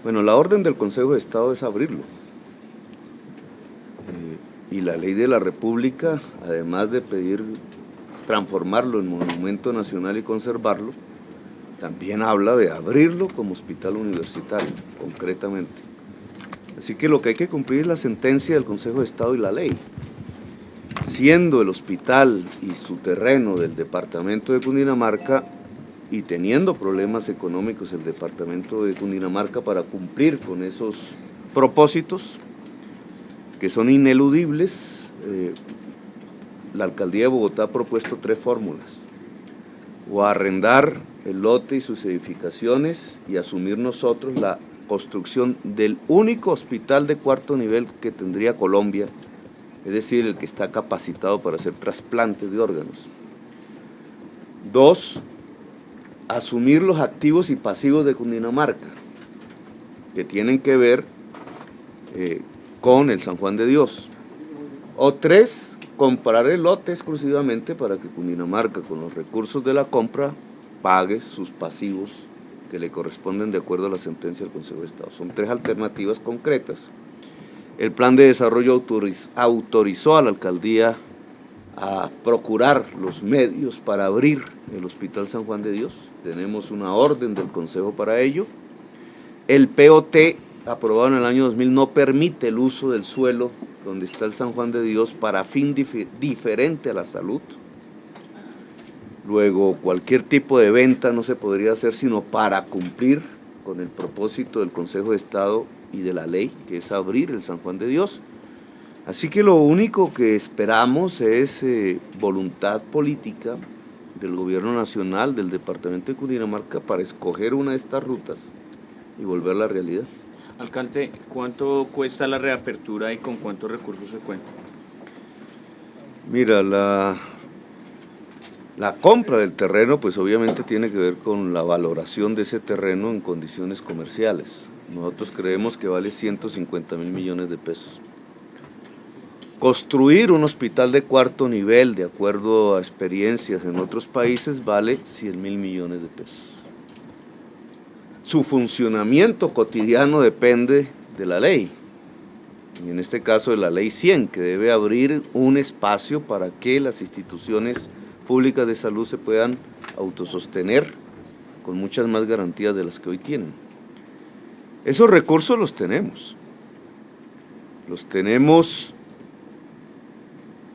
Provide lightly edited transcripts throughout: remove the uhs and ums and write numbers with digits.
Bueno, la orden del Consejo de Estado es abrirlo. Y la ley de la República, además de pedir transformarlo en monumento nacional y conservarlo, también habla de abrirlo como hospital universitario, concretamente. Así que lo que hay que cumplir es la sentencia del Consejo de Estado y la ley. Siendo el hospital y su terreno del departamento de Cundinamarca y teniendo problemas económicos el departamento de Cundinamarca para cumplir con esos propósitos que son ineludibles, la alcaldía de Bogotá ha propuesto 3 fórmulas: o arrendar el lote y sus edificaciones y asumir nosotros la construcción del único hospital de 4º nivel que tendría Colombia, es decir, el que está capacitado para hacer trasplantes de órganos. 2, asumir los activos y pasivos de Cundinamarca, que tienen que ver con el San Juan de Dios. O 3, comprar el lote exclusivamente para que Cundinamarca, con los recursos de la compra, pague sus pasivos que le corresponden de acuerdo a la sentencia del Consejo de Estado. Son 3 alternativas concretas. El plan de desarrollo autorizó a la alcaldía a procurar los medios para abrir el Hospital San Juan de Dios. Tenemos una orden del Consejo para ello. El POT aprobado en el año 2000 no permite el uso del suelo donde está el San Juan de Dios para fin diferente a la salud. Luego, cualquier tipo de venta no se podría hacer sino para cumplir con el propósito del Consejo de Estado y de la ley, que es abrir el San Juan de Dios. Así que lo único que esperamos es voluntad política del gobierno nacional, del departamento de Cundinamarca, para escoger una de estas rutas y volverla a realidad. Alcalde, ¿cuánto cuesta la reapertura y con cuántos recursos se cuenta? Mira, la compra del terreno pues obviamente tiene que ver con la valoración de ese terreno en condiciones comerciales. Nosotros creemos que vale 150.000 millones de pesos. Construir un hospital de 4º nivel, de acuerdo a experiencias en otros países, vale 100.000 millones de pesos. Su funcionamiento cotidiano depende de la ley, y en este caso de la ley 100, que debe abrir un espacio para que las instituciones públicas de salud se puedan autosostener con muchas más garantías de las que hoy tienen. Esos recursos los tenemos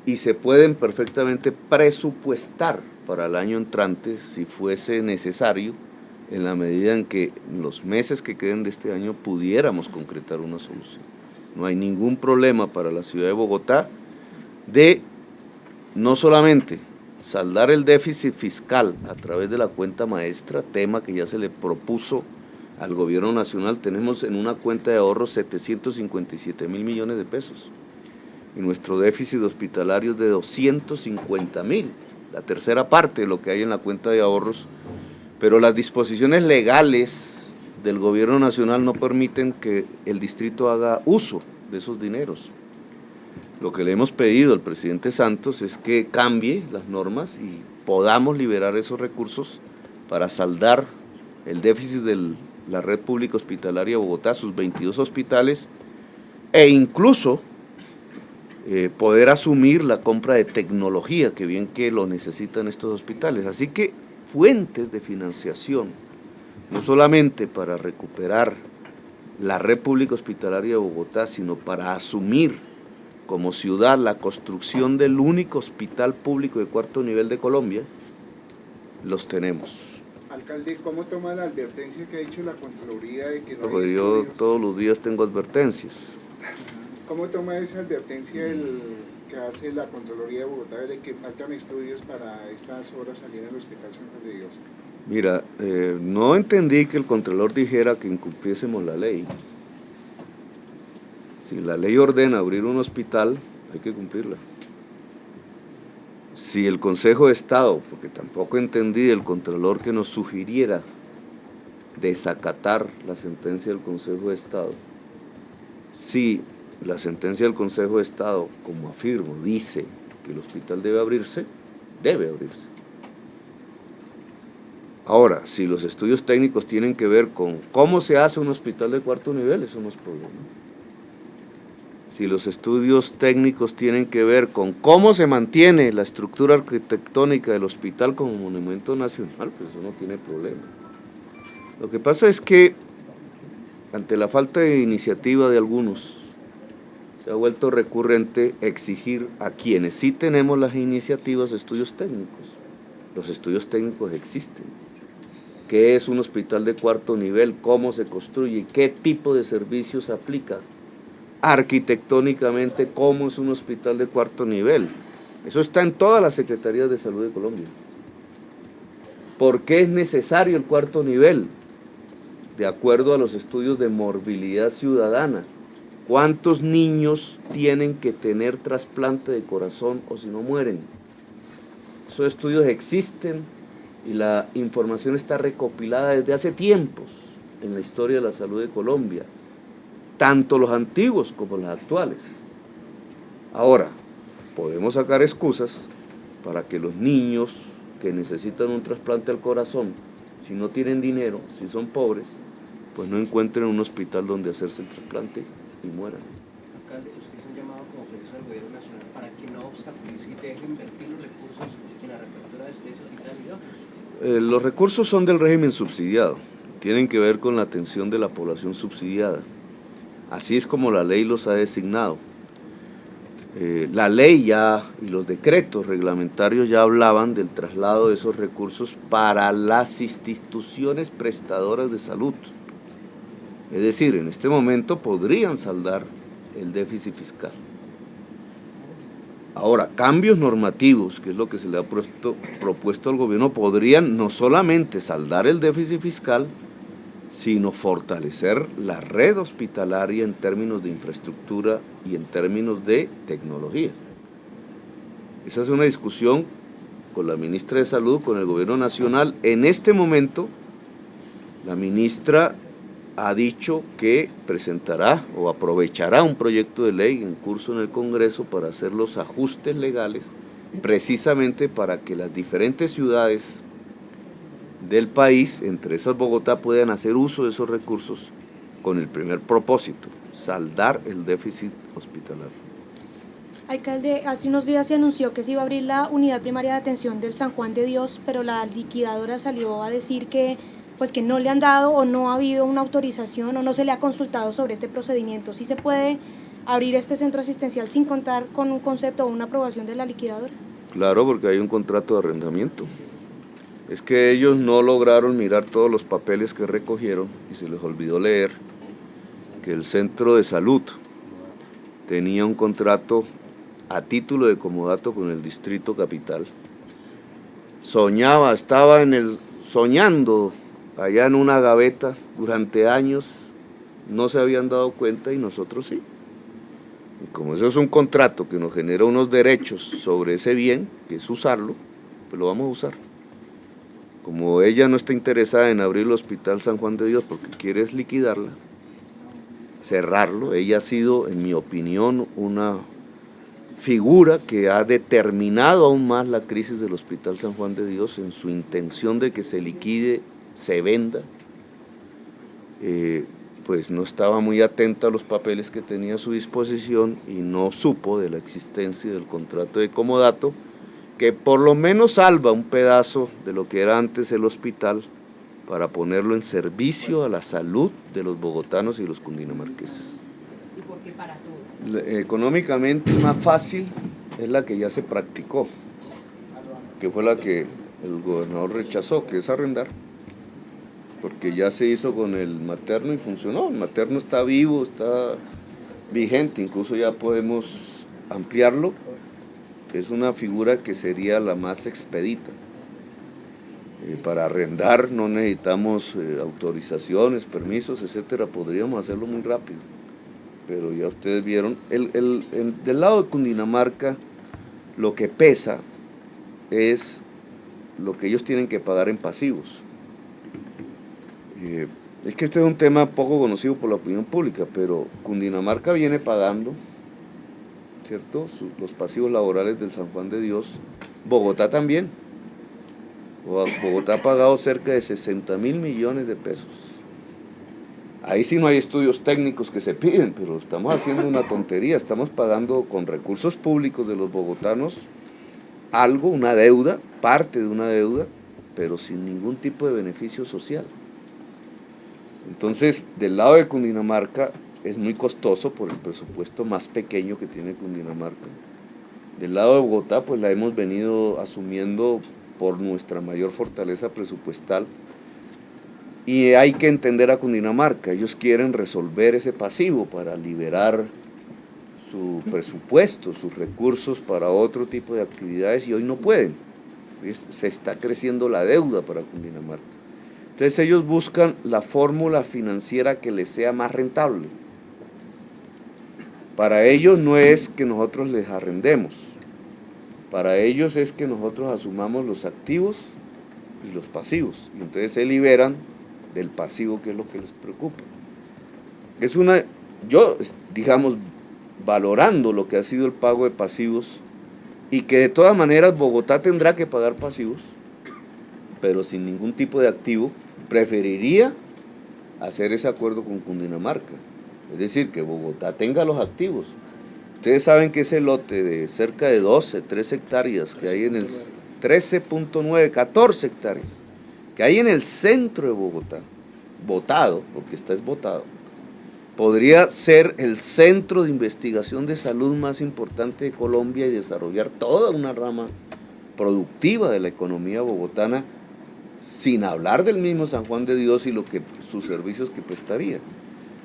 y se pueden perfectamente presupuestar para el año entrante si fuese necesario, en la medida en que en los meses que queden de este año pudiéramos concretar una solución. No hay ningún problema para la ciudad de Bogotá de no solamente saldar el déficit fiscal a través de la cuenta maestra, tema que ya se le propuso al gobierno nacional. Tenemos en una cuenta de ahorros 757.000 millones de pesos y nuestro déficit hospitalario es de 250.000, la tercera parte de lo que hay en la cuenta de ahorros, pero las disposiciones legales del gobierno nacional no permiten que el distrito haga uso de esos dineros. Lo que le hemos pedido al presidente Santos es que cambie las normas y podamos liberar esos recursos para saldar el déficit de la red pública hospitalaria de Bogotá, sus 22 hospitales, e incluso poder asumir la compra de tecnología, que bien que lo necesitan estos hospitales. Así que fuentes de financiación, no solamente para recuperar la red pública hospitalaria de Bogotá, sino para asumir como ciudad la construcción del único hospital público de 4º nivel de Colombia, los tenemos. Alcalde, ¿cómo toma la advertencia que ha dicho la Contraloría de que no Porque hay yo estudios? todos los días tengo advertencias. ¿Cómo toma esa advertencia que hace la Contraloría de Bogotá de que faltan estudios para estas horas salir al Hospital San Juan de Dios? Mira, no entendí que el Contralor dijera que incumpliésemos la ley. Si la ley ordena abrir un hospital, hay que cumplirla. Si el Consejo de Estado, porque tampoco entendí del Contralor que nos sugiriera desacatar la sentencia del Consejo de Estado, si la sentencia del Consejo de Estado, como afirmo, dice que el hospital debe abrirse, debe abrirse. Ahora, si los estudios técnicos tienen que ver con cómo se hace un hospital de cuarto nivel, eso no es problema. Si los estudios técnicos tienen que ver con cómo se mantiene la estructura arquitectónica del hospital como monumento nacional, pues eso no tiene problema. Lo que pasa es que, ante la falta de iniciativa de algunos, se ha vuelto recurrente exigir a quienes sí tenemos las iniciativas estudios técnicos. Los estudios técnicos existen. ¿Qué es un hospital de cuarto nivel? ¿Cómo se construye? ¿Qué tipo de servicios aplica? Arquitectónicamente, ¿cómo es un hospital de cuarto nivel? Eso está en todas las secretarías de salud de Colombia. ¿Por qué es necesario el cuarto nivel? De acuerdo a los estudios de morbilidad ciudadana. ¿Cuántos niños tienen que tener trasplante de corazón o si no mueren? Esos estudios existen y la información está recopilada desde hace tiempos en la historia de la salud de Colombia, tanto los antiguos como los actuales. Ahora, podemos sacar excusas para que los niños que necesitan un trasplante al corazón, si no tienen dinero, si son pobres, pues no encuentren un hospital donde hacerse el trasplante y mueran. Alcalde, usted hizo un llamado como profesor del gobierno nacional para que no obstaculice y deje invertir los recursos en la reapertura de este hospital y otros. Los recursos son del régimen subsidiado, tienen que ver con la atención de la población subsidiada. Así es como la ley los ha designado. La ley ya y los decretos reglamentarios ya hablaban del traslado de esos recursos para las instituciones prestadoras de salud. Es decir, en este momento podrían saldar el déficit fiscal. Ahora, cambios normativos, que es lo que se le ha propuesto al gobierno, podrían no solamente saldar el déficit fiscal, sino fortalecer la red hospitalaria en términos de infraestructura y en términos de tecnología. Esa es una discusión con la ministra de Salud, con el gobierno nacional. En este momento, la ministra ha dicho que presentará o aprovechará un proyecto de ley en curso en el Congreso para hacer los ajustes legales, precisamente para que las diferentes ciudades del país, entre esas Bogotá, puedan hacer uso de esos recursos con el primer propósito, saldar el déficit hospitalario. Alcalde, hace unos días se anunció que se iba a abrir la unidad primaria de atención del San Juan de Dios, pero la liquidadora salió a decir que no le han dado o no ha habido una autorización o no se le ha consultado sobre este procedimiento. ¿Sí se puede abrir este centro asistencial sin contar con un concepto o una aprobación de la liquidadora? Claro, porque hay un contrato de arrendamiento. Es que ellos no lograron mirar todos los papeles que recogieron y se les olvidó leer que el centro de salud tenía un contrato a título de comodato con el Distrito Capital. Estaba soñando allá en una gaveta durante años, no se habían dado cuenta y nosotros sí. Y como eso es un contrato que nos genera unos derechos sobre ese bien, que es usarlo, pues lo vamos a usar. Como ella no está interesada en abrir el Hospital San Juan de Dios porque quiere es liquidarla, cerrarlo, ella ha sido, en mi opinión, una figura que ha determinado aún más la crisis del Hospital San Juan de Dios en su intención de que se liquide, se venda, pues no estaba muy atenta a los papeles que tenía a su disposición y no supo de la existencia del contrato de comodato, que por lo menos salva un pedazo de lo que era antes el hospital para ponerlo en servicio a la salud de los bogotanos y los cundinamarqueses. ¿Y por qué para todos? Económicamente más fácil es la que ya se practicó, que fue la que el gobernador rechazó, que es arrendar, porque ya se hizo con el materno y funcionó. El materno está vivo, está vigente, incluso ya podemos ampliarlo. Es una figura que sería la más expedita. Para arrendar no necesitamos autorizaciones, permisos, etcétera, podríamos hacerlo muy rápido. Pero ya ustedes vieron, del lado de Cundinamarca, lo que pesa es lo que ellos tienen que pagar en pasivos. Es que este es un tema poco conocido por la opinión pública, pero Cundinamarca viene pagando, ¿cierto?, los pasivos laborales del San Juan de Dios, Bogotá también. Bogotá ha pagado cerca de 60.000 millones de pesos. Ahí sí no hay estudios técnicos que se piden, pero estamos haciendo una tontería, estamos pagando con recursos públicos de los bogotanos algo, una deuda, parte de una deuda, pero sin ningún tipo de beneficio social. Entonces, del lado de Cundinamarca es muy costoso por el presupuesto más pequeño que tiene Cundinamarca. Del lado de Bogotá, pues la hemos venido asumiendo por nuestra mayor fortaleza presupuestal. Y hay que entender a Cundinamarca, ellos quieren resolver ese pasivo para liberar su presupuesto, sus recursos para otro tipo de actividades y hoy no pueden. Se está creciendo la deuda para Cundinamarca. Entonces ellos buscan la fórmula financiera que les sea más rentable. Para ellos no es que nosotros les arrendemos, para ellos es que nosotros asumamos los activos y los pasivos. Y entonces se liberan del pasivo, que es lo que les preocupa. Yo, digamos, valorando lo que ha sido el pago de pasivos, y que de todas maneras Bogotá tendrá que pagar pasivos, pero sin ningún tipo de activo, preferiría hacer ese acuerdo con Cundinamarca. Es decir, que Bogotá tenga los activos. Ustedes saben que ese lote de cerca de 13 hectáreas que hay en el 13.9, 14 hectáreas, que hay en el centro de Bogotá, botado, porque está esbotado, podría ser el centro de investigación de salud más importante de Colombia y desarrollar toda una rama productiva de la economía bogotana, sin hablar del mismo San Juan de Dios y sus servicios que prestaría.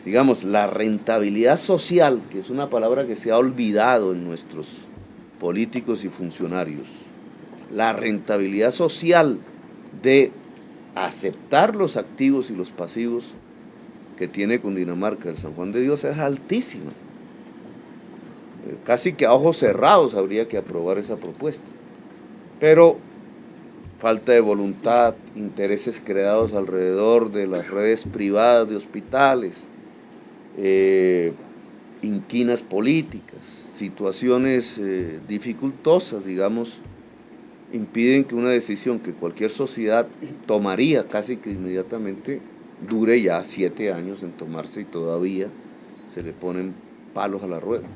Digamos, la rentabilidad social, que es una palabra que se ha olvidado en nuestros políticos y funcionarios, la rentabilidad social de aceptar los activos y los pasivos que tiene Cundinamarca, el San Juan de Dios, es altísima. Casi que a ojos cerrados habría que aprobar esa propuesta. Pero falta de voluntad, intereses creados alrededor de las redes privadas de hospitales, inquinas políticas, situaciones dificultosas, digamos, impiden que una decisión que cualquier sociedad tomaría casi que inmediatamente dure ya 7 años en tomarse y todavía se le ponen palos a la rueda.